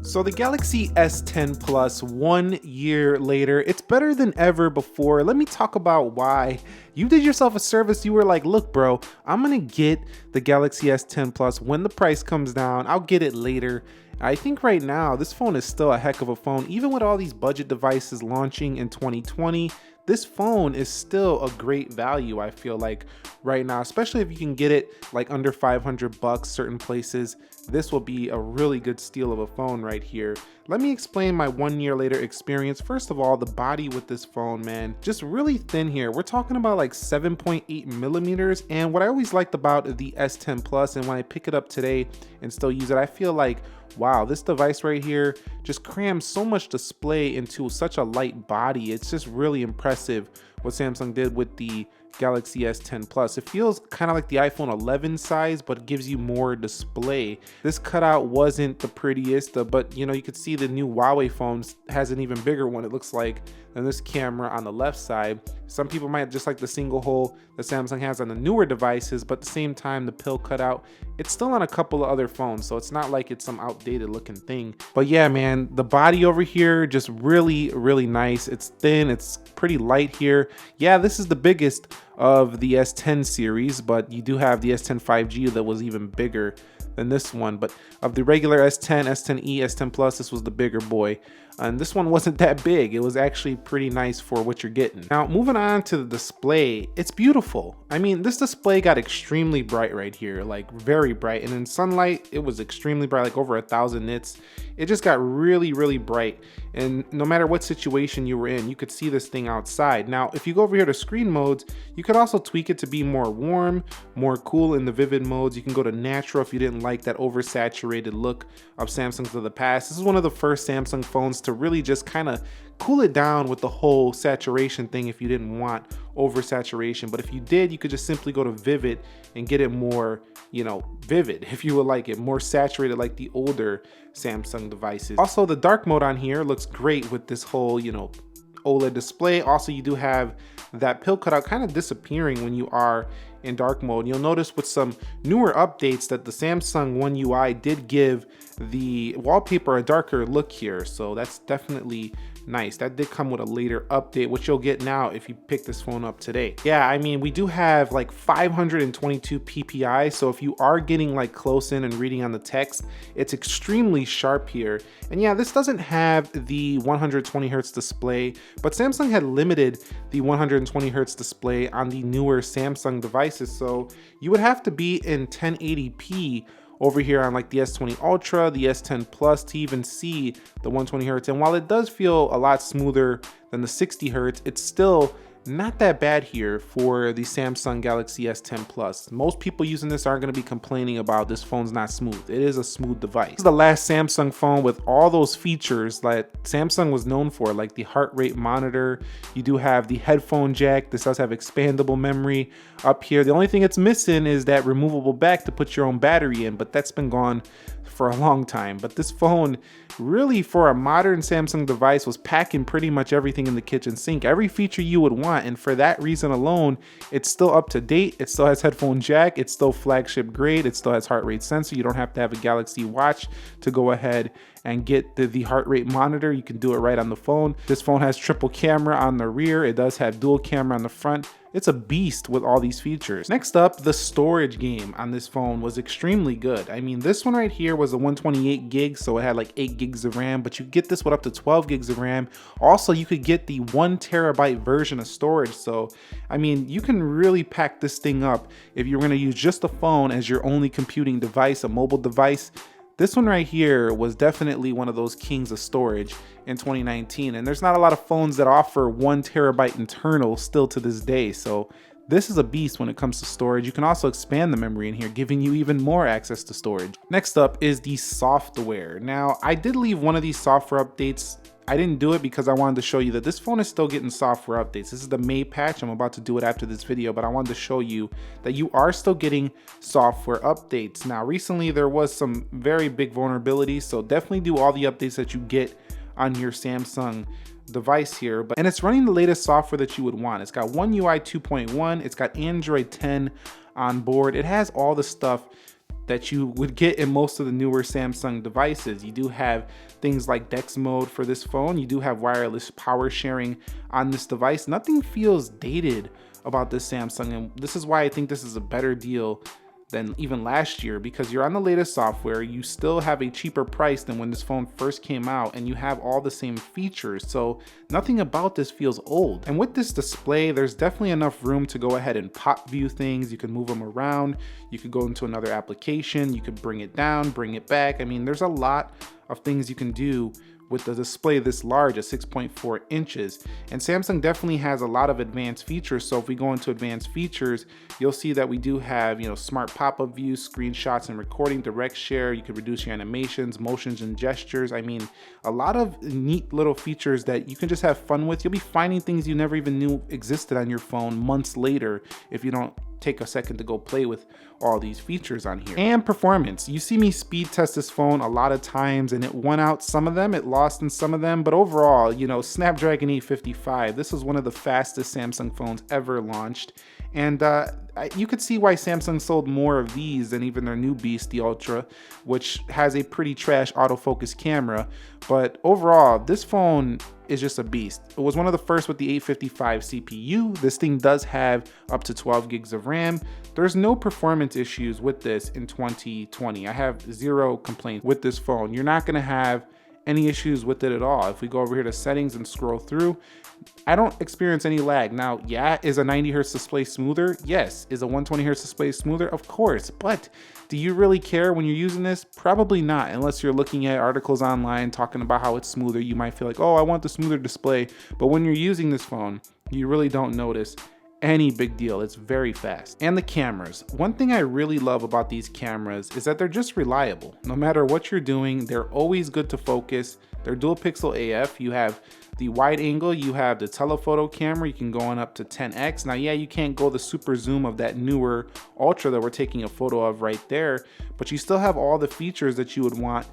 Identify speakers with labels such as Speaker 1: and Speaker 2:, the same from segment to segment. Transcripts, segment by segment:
Speaker 1: So the Galaxy S10 Plus, 1 year later, it's better than ever before. Let me talk about why. You did yourself a service. You were like, look, bro, I'm gonna get the Galaxy S10 Plus when the price comes down. I'll get it later. I think right now, this phone is still a heck of a phone. Even with all these budget devices launching in 2020, this phone is still a great value, I feel like, right now, especially if you can get it like under 500 bucks certain places. This will be a really good steal of a phone right here. Let me explain my 1 year later experience. First of all, the body with this phone, man, just really thin here. We're talking about like 7.8 millimeters. And what I always liked about the S10 Plus, and when I pick it up today and still use it, I feel like, wow, this device right here just crams so much display into such a light body. It's just really impressive what Samsung did with the Galaxy S10 Plus. It feels kind of like the iPhone 11 size, but it gives you more display. This cutout wasn't the prettiest, but you know, you could see the new Huawei phones has an even bigger one, it looks like, than this camera on the left side. Some people might just like the single hole that Samsung has on the newer devices, but at the same time, the pill cutout, it's still on a couple of other phones, so it's not like it's some outdated looking thing. But yeah, man, the body over here, just really, really nice. It's thin, it's pretty light here. Yeah, this is the biggest of the S10 series, but you do have the S10 5G that was even bigger than this one. But of the regular S10, S10e, S10 Plus, this was the bigger boy. And this one wasn't that big. It was actually pretty nice for what you're getting. Now, moving on to the display, it's beautiful. I mean, this display got extremely bright right here, like very bright. And in sunlight, it was extremely bright, like over 1,000 nits. It just got really, really bright. And no matter what situation you were in, you could see this thing outside. Now, if you go over here to screen modes, you could also tweak it to be more warm, more cool in the vivid modes. You can go to natural if you didn't like that oversaturated look of Samsung's of the past. This is one of the first Samsung phones to really just kind of cool it down with the whole saturation thing if you didn't want oversaturation. But if you did, you could just simply go to vivid and get it more, you know, vivid if you would like it, more saturated like the older Samsung devices. Also, the dark mode on here looks great with this whole, you know, OLED display. Also, you do have that pill cutout kind of disappearing when you are in dark mode. You'll notice with some newer updates that the Samsung One UI did give the wallpaper a darker look here, so that's definitely nice. That did come with a later update, which you'll get now if you pick this phone up today. Yeah, I mean, we do have like 522 ppi, so if you are getting like close in and reading on the text, it's extremely sharp here. And yeah, this doesn't have the 120 hertz display, but Samsung had limited the 120 hertz display on the newer Samsung devices, so you would have to be in 1080p over here on like the S20 Ultra, the S10 Plus to even see the 120 hertz. And while it does feel a lot smoother than the 60 hertz, it's still not that bad here for the Samsung Galaxy S10 Plus. Most people using this aren't going to be complaining about this phone's not smooth. It is a smooth device. This is the last Samsung phone with all those features that Samsung was known for, like the heart rate monitor. You do have the headphone jack. This does have expandable memory up here. The only thing it's missing is that removable back to put your own battery in, but that's been gone for a long time. But this phone really, for a modern Samsung device, was packing pretty much everything in the kitchen sink, every feature you would want. And for that reason alone, it's still up to date. It still has headphone jack, it's still flagship grade, it still has heart rate sensor. You don't have to have a Galaxy Watch to go ahead and get the heart rate monitor. You can do it right on the phone. This phone has triple camera on the rear. It does have dual camera on the front. It's a beast with all these features. Next up, the storage game on this phone was extremely good. I mean, this one right here was a 128 gigs, so it had like 8 gigs of RAM, but you get this with up to 12 gigs of RAM. Also, you could get the 1 terabyte version of storage. So, I mean, you can really pack this thing up if you're gonna use just the phone as your only computing device, a mobile device. This one right here was definitely one of those kings of storage in 2019. And there's not a lot of phones that offer 1 terabyte internal still to this day. So this is a beast when it comes to storage. You can also expand the memory in here, giving you even more access to storage. Next up is the software. Now, I did leave one of these software updates. I didn't do it because I wanted to show you that this phone is still getting software updates. This is the May patch. I'm about to do it after this video, but I wanted to show you that you are still getting software updates. Now, recently there was some very big vulnerabilities, so definitely do all the updates that you get on your Samsung device here. And it's running the latest software that you would want. It's got One UI 2.1. It's got Android 10 on board. It has all the stuff that you would get in most of the newer Samsung devices. You do have things like DeX mode for this phone. You do have wireless power sharing on this device. Nothing feels dated about this Samsung, and this is why I think this is a better deal than even last year, because you're on the latest software, you still have a cheaper price than when this phone first came out, and you have all the same features, so nothing about this feels old. And with this display, there's definitely enough room to go ahead and pop view things. You can move them around, you could go into another application, you could bring it down, bring it back. I mean, there's a lot of things you can do with the display this large at 6.4 inches. And Samsung definitely has a lot of advanced features. So if we go into advanced features, you'll see that we do have, smart pop-up views, screenshots and recording, direct share. You could reduce your animations, motions and gestures. I mean, a lot of neat little features that you can just have fun with. You'll be finding things you never even knew existed on your phone months later if you don't take a second to go play with all these features on here. And performance, you see me speed test this phone a lot of times, and it won out some of them, it lost in some of them, but overall, Snapdragon 855, this was one of the fastest Samsung phones ever launched. And you could see why Samsung sold more of these than even their new beast, the Ultra, which has a pretty trash autofocus camera. But overall, this phone is just a beast. It was one of the first with the 855 CPU. This thing does have up to 12 gigs of RAM. There's no performance issues with this in 2020. I have zero complaints with this phone. You're not gonna have any issues with it at all. If we go over here to settings and scroll through, I don't experience any lag. Now, yeah, is a 90 Hz display smoother? Yes. Is a 120 Hz display smoother? Of course. But do you really care when you're using this? Probably not, unless you're looking at articles online talking about how it's smoother. You might feel like, oh, I want the smoother display. But when you're using this phone, you really don't notice any big deal. It's very fast. And the cameras. One thing I really love about these cameras is that they're just reliable. No matter what you're doing, they're always good to focus. They're dual pixel AF. You have the wide angle, you have the telephoto camera, you can go on up to 10x. Now, yeah, you can't go the super zoom of that newer Ultra that we're taking a photo of right there, but you still have all the features that you would want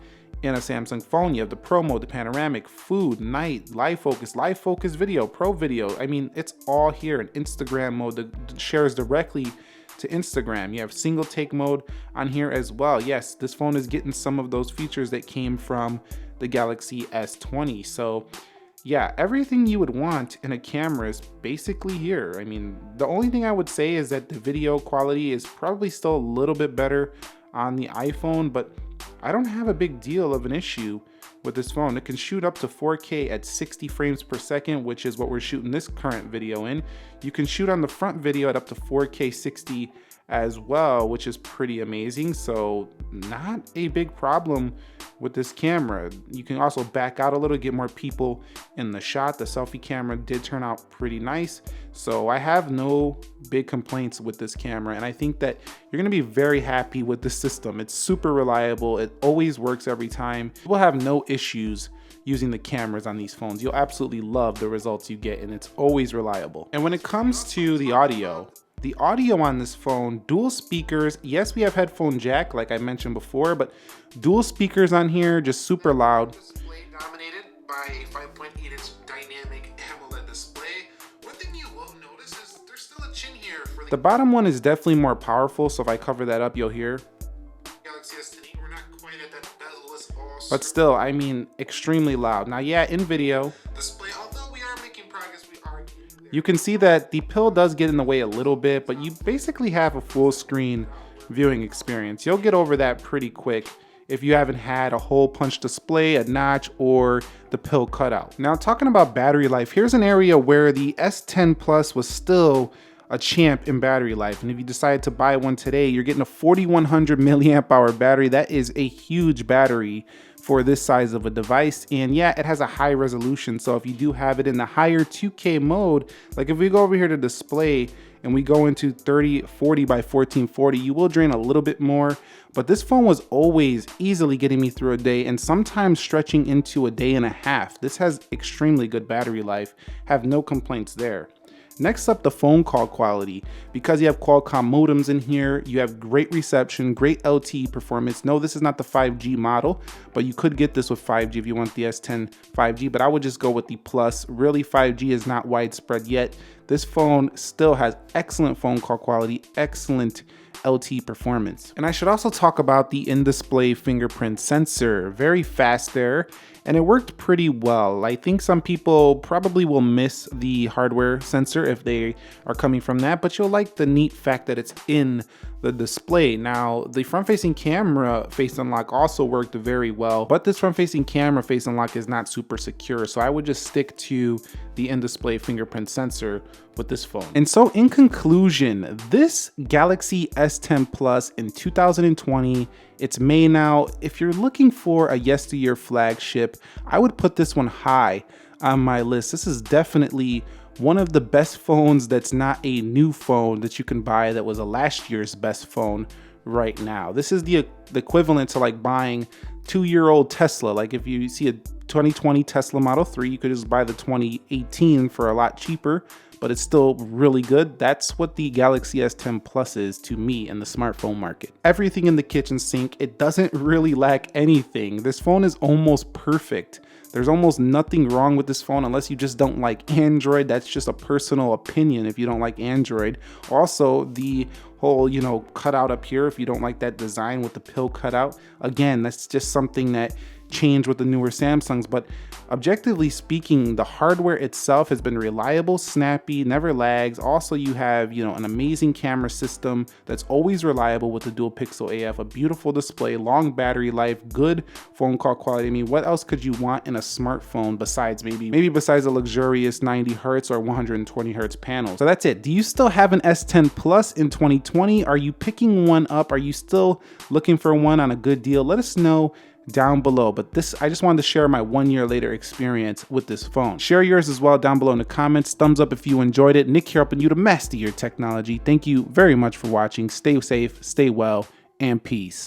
Speaker 1: in a Samsung phone. You have the Pro mode, the panoramic, food, night, live focus video, pro video. I mean, it's all here. In Instagram mode that shares directly to Instagram. You have single take mode on here as well. Yes, this phone is getting some of those features that came from the Galaxy S20. So yeah, everything you would want in a camera is basically here. I mean, the only thing I would say is that the video quality is probably still a little bit better on the iPhone, but I don't have a big deal of an issue with this phone. It can shoot up to 4K at 60 frames per second, which is what we're shooting this current video in. You can shoot on the front video at up to 4K 60 as well, which is pretty amazing. So not a big problem with this camera. You can also back out a little, get more people in the shot. The selfie camera did turn out pretty nice. So I have no big complaints with this camera. And I think that you're gonna be very happy with the system. It's super reliable. It always works every time. You will have no issues using the cameras on these phones. You'll absolutely love the results you get, and it's always reliable. And when it comes to the audio on this phone, dual speakers. Yes, we have headphone jack, like I mentioned before, but dual speakers on here, just super loud.
Speaker 2: Display dominated by a 5.8-inch dynamic AMOLED display. One thing you will notice is there's still a chin here for
Speaker 1: the bottom one is definitely more powerful, so if I cover that up, you'll hear.
Speaker 2: Galaxy S10. We're not quite at that bezel as all.
Speaker 1: But still, I mean, extremely loud. Now, yeah, in video,
Speaker 2: display, although we are making progress, we are getting there.
Speaker 1: You can see that the pill does get in the way a little bit, but you basically have a full screen viewing experience. You'll get over that pretty quick if you haven't had a hole punch display, a notch, or the pill cutout. Now, talking about battery life, here's an area where the S10 Plus was still a champ in battery life. And if you decide to buy one today, you're getting a 4100 milliamp hour battery. That is a huge battery for this size of a device. And yeah, it has a high resolution. So if you do have it in the higher 2K mode, like if we go over here to display and we go into 3040 by 1440, you will drain a little bit more. But this phone was always easily getting me through a day, and sometimes stretching into a day and a half. This has extremely good battery life. Have no complaints there. Next up, the phone call quality. Because you have Qualcomm modems in here, you have great reception, great LTE performance. No, this is not the 5G model, but you could get this with 5G if you want the S10 5G, but I would just go with the Plus. Really, 5G is not widespread yet. This phone still has excellent phone call quality, excellent LT performance. And I should also talk about the in-display fingerprint sensor. Very fast there, and it worked pretty well. I think some people probably will miss the hardware sensor if they are coming from that, but you'll like the neat fact that it's in the display. Now, the front-facing camera face unlock also worked very well, but this front-facing camera face unlock is not super secure, so I would just stick to the in-display fingerprint sensor with this phone. And so in conclusion, this Galaxy S10 Plus in 2020, it's May now. If you're looking for a yesteryear flagship, I would put this one high on my list. This is definitely one of the best phones that's not a new phone that you can buy that was a last year's best phone right now. This is the equivalent to like buying 2-year-old Tesla. Like if you see a 2020 Tesla Model 3, you could just buy the 2018 for a lot cheaper, but it's still really good. That's what the Galaxy S10 Plus is to me in the smartphone market. Everything in the kitchen sink, it doesn't really lack anything. This phone is almost perfect. There's almost nothing wrong with this phone unless you just don't like Android. That's just a personal opinion if you don't like Android. Also, the whole, cutout up here, if you don't like that design with the pill cutout, again, that's just something that changed with the newer Samsungs. But objectively speaking, the hardware itself has been reliable, snappy, never lags. Also, you have, an amazing camera system that's always reliable with the dual pixel AF, a beautiful display, long battery life, good phone call quality. I mean, what else could you want in a smartphone besides maybe besides a luxurious 90 hertz or 120 hertz panel? So that's it. Do you still have an S10 Plus in 2020? Are you picking one up? Are you still looking for one on a good deal? Let us know down below. But I just wanted to share my 1 year later experience with this phone. Share yours as well down below in the comments. Thumbs up if you enjoyed it. Nick here, helping you to master your technology. Thank you very much for watching. Stay safe, stay well, and peace.